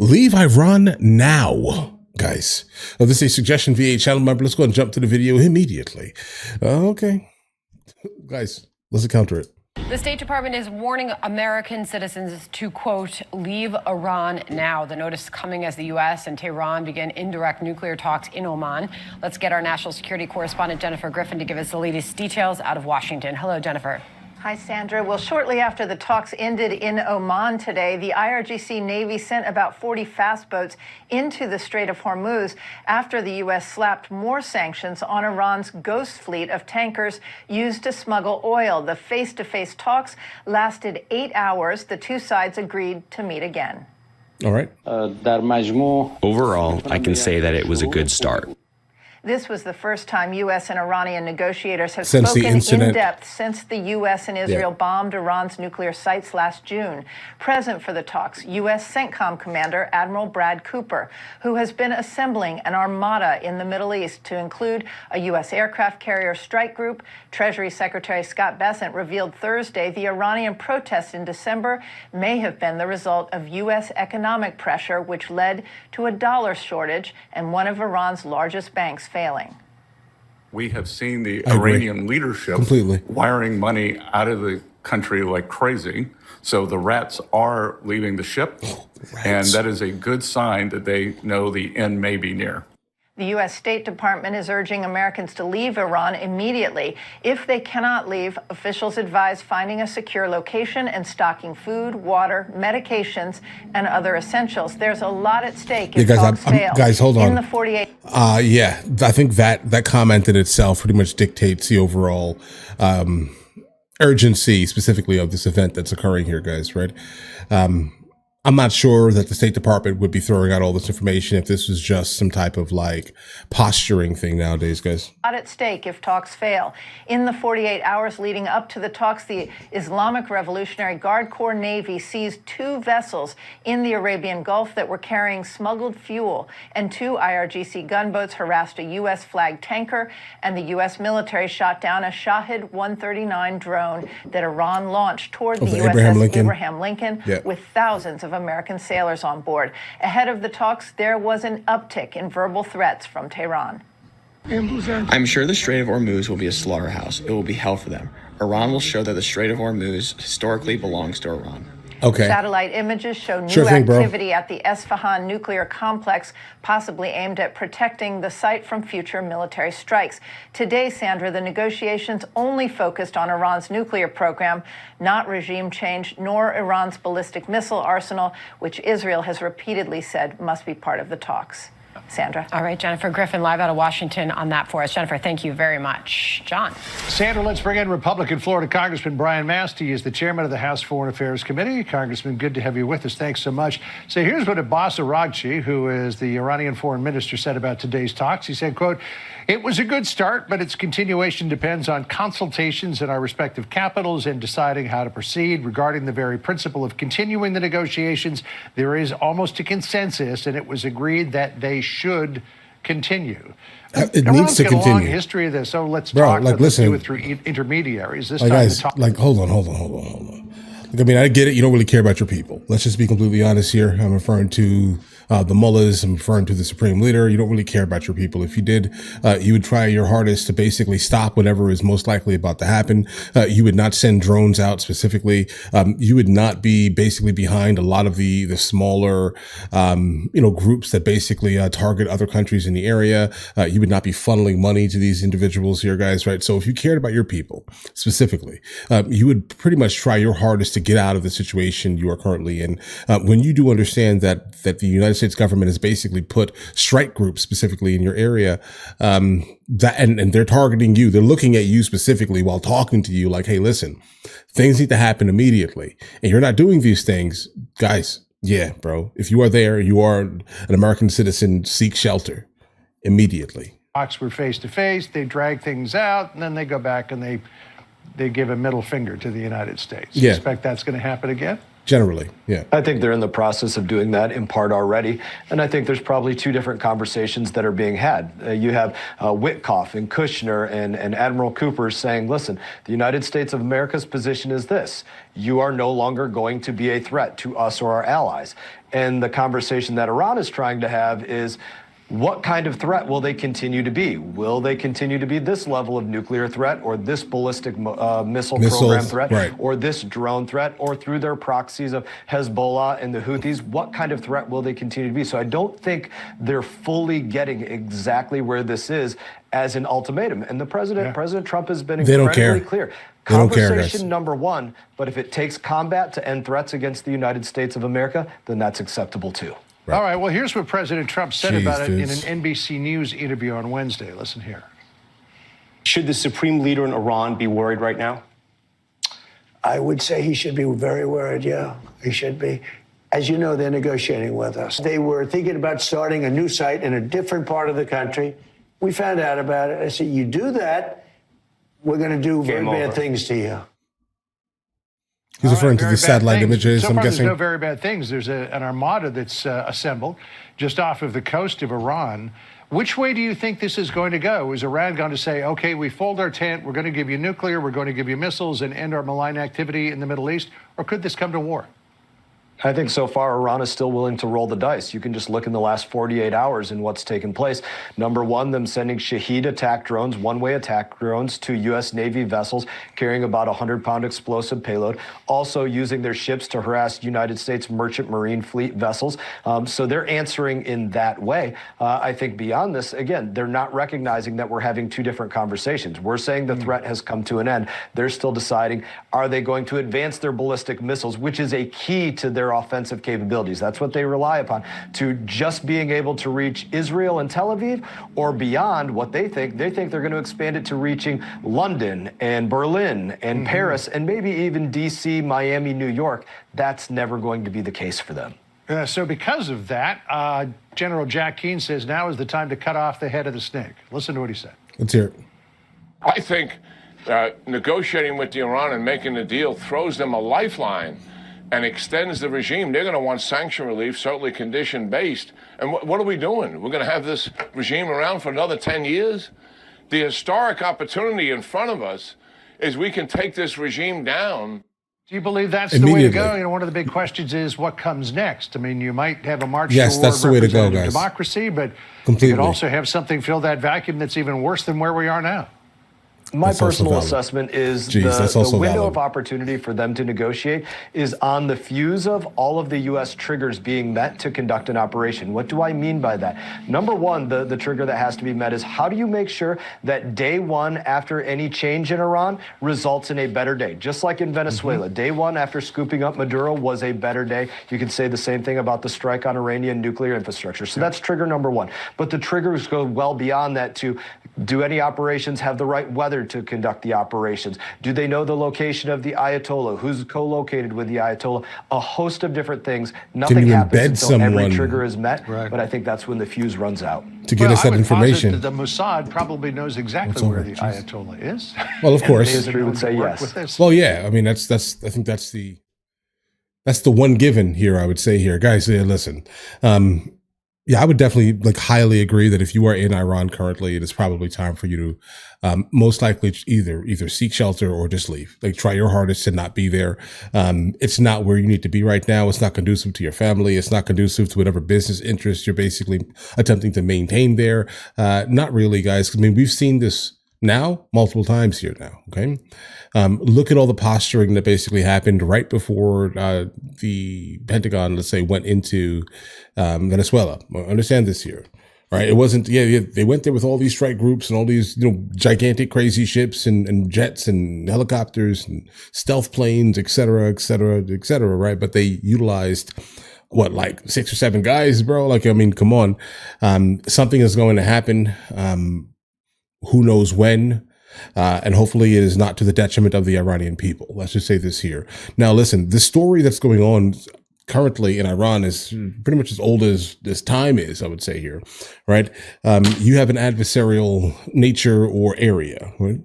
Leave Iran now. Guys, this is a suggestion via channel member. Let's go and jump to the video immediately. Okay. Guys, let's counter it. The State Department is warning American citizens to, quote, leave Iran now. The notice coming as the U.S. and Tehran begin indirect nuclear talks in Oman. Let's get our national security correspondent Jennifer Griffin to give us the latest details out of Washington. Hello, Jennifer. Hi, Sandra. Well, shortly after the talks ended in Oman today, the IRGC Navy sent about 40 fast boats into the Strait of Hormuz after the U.S. slapped more sanctions on Iran's ghost fleet of tankers used to smuggle oil. The face-to-face talks lasted 8 hours. The two sides agreed to meet again. All right. Overall, I can say that it was a good start. This was the first time U.S. and Iranian negotiators have Since spoken in depth since the U.S. and Israel Yeah. bombed Iran's nuclear sites last June. Present for the talks, U.S. CENTCOM Commander Admiral Brad Cooper, who has been assembling an armada in the Middle East to include a U.S. aircraft carrier strike group. Treasury Secretary Scott Bessent revealed Thursday the Iranian protests in December may have been the result of U.S. economic pressure, which led to a dollar shortage and one of Iran's largest banks failing. We have seen the Iranian leadership completely wiring money out of the country like crazy. So the rats are leaving the ship, and that is a good sign that they know the end may be near. The U.S. State Department is urging Americans to leave Iran immediately. If they cannot leave, officials advise finding a secure location and stocking food, water, medications, and other essentials. There's a lot at stake if talks fail. Guys, hold on. In the 48. Yeah, I think that comment in itself pretty much dictates the overall urgency, specifically of this event that's occurring here, guys. Right? I'm not sure that the State Department would be throwing out all this information if this was just some type of like posturing thing nowadays, guys. Not at stake if talks fail. In the 48 hours leading up to the talks, the Islamic Revolutionary Guard Corps Navy seized 2 vessels in the Arabian Gulf that were carrying smuggled fuel, and 2 IRGC gunboats harassed a U.S. flagged tanker, and the U.S. military shot down a Shahid 139 drone that Iran launched toward the USS Abraham Lincoln with thousands of American sailors on board. Ahead of the talks, there was an uptick in verbal threats from Tehran. I'm sure the Strait of Hormuz will be a slaughterhouse. It will be hell for them. Iran will show that the Strait of Hormuz historically belongs to Iran. Okay. Satellite images show new activity at the Esfahan nuclear complex, possibly aimed at protecting the site from future military strikes. Today, Sandra, the negotiations only focused on Iran's nuclear program, not regime change, nor Iran's ballistic missile arsenal, which Israel has repeatedly said must be part of the talks. Sandra. All right, Jennifer Griffin, live out of Washington on that for us. Jennifer, thank you very much. John. Sandra, let's bring in Republican Florida Congressman Brian Mast. He is the chairman of the House Foreign Affairs Committee. Congressman, good to have you with us. Thanks so much. So here's what Abbas Araghchi, who is the Iranian foreign minister, said about today's talks. He said, quote, "It was a good start, but its continuation depends on consultations in our respective capitals and deciding how to proceed. Regarding the very principle of continuing the negotiations, there is almost a consensus, and it was agreed that they should continue." It needs to continue. A long history of this, so let's talk. Like, listen, do it through intermediaries. This like, time, guys, like, hold on. Like, I mean, I get it. You don't really care about your people. Let's just be completely honest here. I'm referring to the mullahs. I'm referring to the supreme leader. You don't really care about your people. If you did, you would try your hardest to basically stop whatever is most likely about to happen. You would not send drones out specifically. You would not be basically behind a lot of the smaller, groups that basically target other countries in the area. You would not be funneling money to these individuals here, guys, right? So if you cared about your people specifically, you would pretty much try your hardest to get out of the situation you are currently in. When you do understand that the United States government has basically put strike groups specifically in your area, and they're targeting you. They're looking at you specifically while talking to you like, hey, listen, things need to happen immediately. And you're not doing these things, guys. Yeah, bro. If you are there, you are an American citizen, seek shelter immediately. Talks were face to face. They drag things out, and then they go back and they give a middle finger to the United States. Yeah. You expect that's going to happen again? Generally, yeah. I think they're in the process of doing that in part already. And I think there's probably two different conversations that are being had. You have Witkoff and Kushner and Admiral Cooper saying, listen, the United States of America's position is this. You are no longer going to be a threat to us or our allies. And the conversation that Iran is trying to have is, what kind of threat will they continue to be? Will they continue to be this level of nuclear threat, or this ballistic missile program threat, right, or this drone threat, or through their proxies of Hezbollah and the Houthis? What kind of threat will they continue to be? So I don't think they're fully getting exactly where this is as an ultimatum. And the President Trump has been incredibly clear. They don't care, Conversation number one, but if it takes combat to end threats against the United States of America, then that's acceptable too. Right. All right, well, here's what President Trump said about it in an NBC News interview on Wednesday. Listen here. Should the supreme leader in Iran be worried right now? I would say he should be very worried, yeah. He should be. As you know, they're negotiating with us. They were thinking about starting a new site in a different part of the country. We found out about it. I said, you do that, we're going to do very bad things to you. He's referring to the satellite images, so I'm far, guessing. There's no very bad things. There's an armada that's assembled just off of the coast of Iran. Which way do you think this is going to go? Is Iran going to say, okay, we fold our tent, we're going to give you nuclear, we're going to give you missiles and end our malign activity in the Middle East? Or could this come to war? I think so far Iran is still willing to roll the dice. You can just look in the last 48 hours and what's taken place. Number one, them sending Shahed attack drones, one-way attack drones to U.S. Navy vessels carrying about a 100-pound explosive payload. Also using their ships to harass United States merchant marine fleet vessels. So they're answering in that way. I think beyond this, again, they're not recognizing that we're having two different conversations. We're saying the threat has come to an end. They're still deciding, are they going to advance their ballistic missiles, which is a key to their offensive capabilities. That's what they rely upon, to just being able to reach Israel and Tel Aviv, or beyond what they think. They think they're going to expand it to reaching London and Berlin and Paris and maybe even DC, Miami, New York. That's never going to be the case for them. So because of that, General Jack Keane says now is the time to cut off the head of the snake. Listen to what he said. Let's hear it. I think negotiating with Iran and making the deal throws them a lifeline and extends the regime. They're going to want sanction relief, certainly condition-based. And what are we doing? We're going to have this regime around for another 10 years? The historic opportunity in front of us is we can take this regime down. Do you believe that's the way to go? You know, one of the big questions is what comes next. I mean, you might have a march yes, toward that's the way to go, guys. democracy, but completely. You could also have something fill that vacuum that's even worse than where we are now. My personal assessment is the window of opportunity for them to negotiate is on the fuse of all of the U.S. triggers being met to conduct an operation. What do I mean by that? Number one, the trigger that has to be met is how do you make sure that day one after any change in Iran results in a better day? Just like in Venezuela, day one after scooping up Maduro was a better day. You can say the same thing about the strike on Iranian nuclear infrastructure. So that's trigger number one. But the triggers go well beyond that to do any operations have the right weather to conduct the operations? Do they know the location of the Ayatollah? Who's co-located with the Ayatollah? A host of different things. Nothing happens until every trigger is met, but I think that's when the fuse runs out. To get us that information. The Mossad probably knows exactly where the Ayatollah is. Well, of course. History would say yes. Well, yeah. I mean, I think that's the one given here, I would say here. Guys, listen. Yeah, I would definitely highly agree that if you are in Iran currently, it is probably time for you to most likely either seek shelter or just leave. Try your hardest to not be there. It's not where you need to be right now. It's not conducive to your family. It's not conducive to whatever business interests you're basically attempting to maintain there. Not really, guys. I mean, we've seen this now multiple times here now. Okay. Look at all the posturing that basically happened right before the Pentagon, let's say, went into Venezuela. Understand this here, right? It wasn't, they went there with all these strike groups and all these, gigantic crazy ships and jets and helicopters and stealth planes, et cetera, right? But they utilized like 6 or 7 guys, bro? I mean, come on. Something is going to happen. Who knows when? And hopefully it is not to the detriment of the Iranian people. Let's just say this here. Now, listen, the story that's going on currently in Iran is pretty much as old as this time is, I would say here, right? You have an adversarial nature or area, right?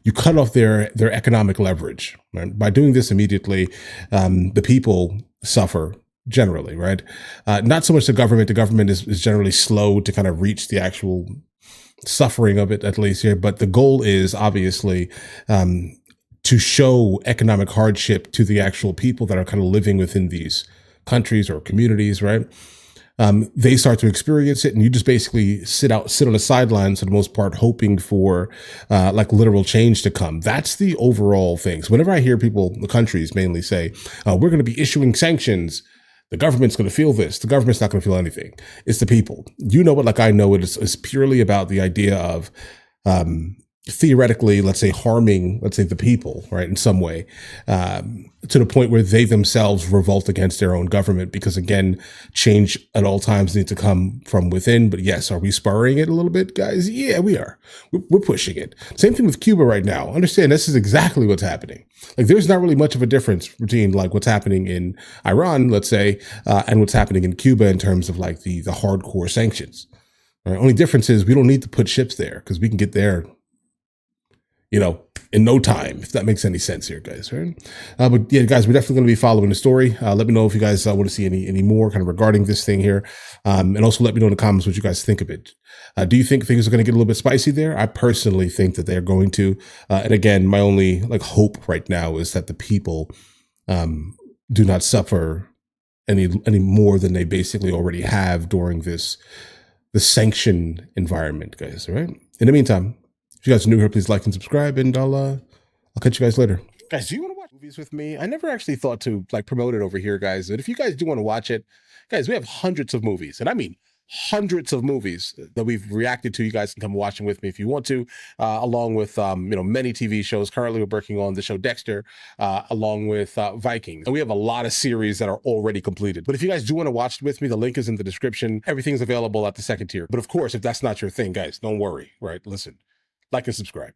You cut off their economic leverage, right? By doing this immediately, the people suffer generally, right? Not so much the government. The government is generally slow to kind of reach the actual suffering of it, at least here. But the goal is obviously to show economic hardship to the actual people that are kind of living within these countries or communities, right? They start to experience it, and you just basically sit on the sidelines for the most part, hoping for like literal change to come. That's the overall thing. So whenever I hear people, the countries mainly say, we're going to be issuing sanctions, the government's going to feel this. The government's not going to feel anything. It's the people. You know it like I know it. It's purely about the idea of theoretically, let's say, harming, let's say, the people, right, in some way, to the point where they themselves revolt against their own government. Because again, change at all times needs to come from within. But yes, are we spurring it a little bit, guys? Yeah, we are. We're pushing it. Same thing with Cuba right now. Understand, this is exactly what's happening. Like, there's not really much of a difference between like what's happening in Iran, let's say, and what's happening in Cuba in terms of like the hardcore sanctions. Right? Only difference is we don't need to put ships there because we can get there, you know, in no time, if that makes any sense here, guys, right? But yeah, guys, we're definitely going to be following the story. Let me know if you guys want to see any more kind of regarding this thing here. And also let me know in the comments what you guys think of it. Do you think things are going to get a little bit spicy there? I personally think that they're going to. And again, my only like hope right now is that the people do not suffer any more than they basically already have during the sanction environment, guys, all right? In the meantime, if you guys are new here, please like and subscribe, and I'll catch you guys later. Guys, do you want to watch movies with me? I never actually thought to like promote it over here, guys. But if you guys do want to watch it, guys, we have hundreds of movies, and I mean hundreds of movies that we've reacted to. You guys can come watch them with me if you want to, along with many TV shows. Currently, we're working on the show Dexter, along with Vikings. And we have a lot of series that are already completed. But if you guys do want to watch it with me, the link is in the description. Everything's available at the second tier. But of course, if that's not your thing, guys, don't worry, right? Listen. Like and subscribe.